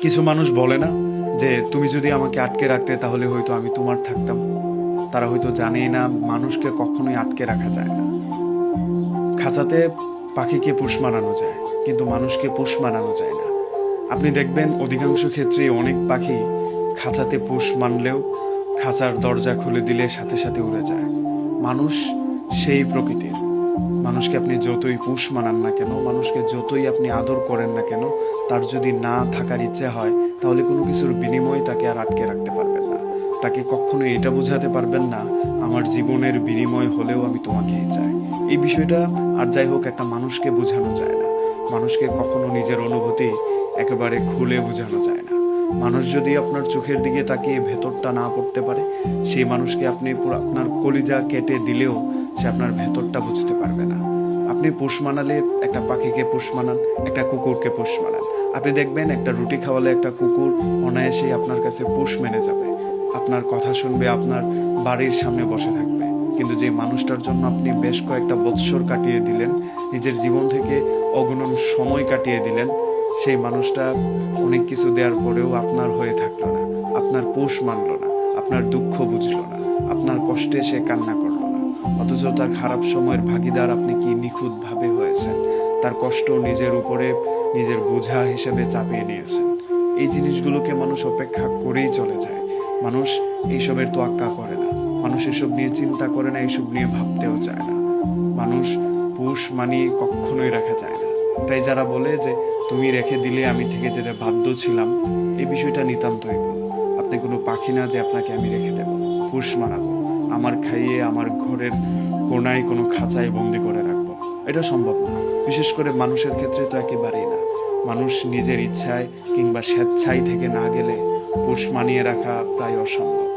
কিছু মানুষ বলে না যে তুমি যদি আমাকে আটকে রাখতে তাহলে হয়তো আমি তোমার থাকতাম। তারা হয়তো জানেই না মানুষকে কখনোই আটকে রাখা যায় না। খাঁচাতে পাখিকে পোষ মানানো যায়, কিন্তু মানুষকে পোষ মানানো যায় না। আপনি দেখবেন অধিকাংশ ক্ষেত্রেই অনেক পাখি খাঁচাতে পোষ মানলেও খাঁচার দরজা খুলে দিলে সাথে সাথে উড়ে যায়। মানুষ সেই প্রকৃতির। মানুষকে আপনি যতই পোষ মানান না কেন, মানুষকে যতই আপনি আদর করেন না কেন, তার যদি না থাকার ইচ্ছে হয় তাহলে কোনো কিছুর বিনিময়ে তাকে আর আটকে রাখতে পারবেন না। তাকে কখনো এটা বোঝাতে পারবেন না আমার জীবনের বিনিময় হলেও আমি তোমাকেই চাই। এই বিষয়টা আর যাই হোক একটা মানুষকে বোঝানো যায় না। মানুষকে কখনো নিজের অনুভূতি একেবারে খুলে বোঝানো যায় না। মানুষ যদি আপনার চোখের দিকে তাকিয়ে ভেতরটা না পড়তে পারে, সেই মানুষকে আপনি পুরো আপনার কলিজা কেটে দিলেও সে আপনার ভেতরটা বুঝতে পারবে না। আপনি পোষ মানালে একটা পাখিকে পোষ মানান, একটা কুকুরকে পোষ মানান, আপনি দেখবেন একটা রুটি খাওয়ালে একটা কুকুর অনায়াসেই আপনার কাছে পোষ মেনে যাবে, আপনার কথা শুনবে, আপনার বাড়ির সামনে বসে থাকবে। কিন্তু যে মানুষটার জন্য আপনি বেশ কয়েকটা বৎসর কাটিয়ে দিলেন, নিজের জীবন থেকে অগণন সময় কাটিয়ে দিলেন, সেই মানুষটা অনেক কিছু দেওয়ার পরেও আপনার হয়ে থাকলো না, আপনার পোষ মানলো না, আপনার দুঃখ বুঝলো না, আপনার কষ্টে সে কান্না করলো না। অথচ তার খারাপ সময়ের ভাগিদার আপনি কি নিখুঁতভাবে হয়েছেন, তার কষ্ট নিজের উপরে নিজের বোঝা হিসেবে চাপিয়ে নিয়েছেন। এই জিনিসগুলোকে মানুষ অপেক্ষা করেই চলে যায়। মানুষ এইসবের তোয়াক্কা করে না, মানুষ এসব নিয়ে চিন্তা করে না, এইসব নিয়ে ভাবতেও চায় না। মানুষ পোষ মানিয়ে কখনোই রাখা যায় না। তাই যারা বলে যে তুমি রেখে দিলে আমি থেকে যেতে বাধ্য ছিলাম, এই বিষয়টা নিতান্তই ভুল। আপনি কোনো পাখি না যে আপনাকে আমি রেখে দেব, পোষ মানাবো, আমার খাইয়ে আমার ঘরের কোনায় কোনো খাঁচায় বন্দি করে রাখবো, এটা সম্ভব না। বিশেষ করে মানুষের ক্ষেত্রে তো একেবারেই না। মানুষ নিজের ইচ্ছায় কিংবা স্বেচ্ছায় থেকে না গেলে পোষ মানিয়ে রাখা প্রায় অসম্ভব।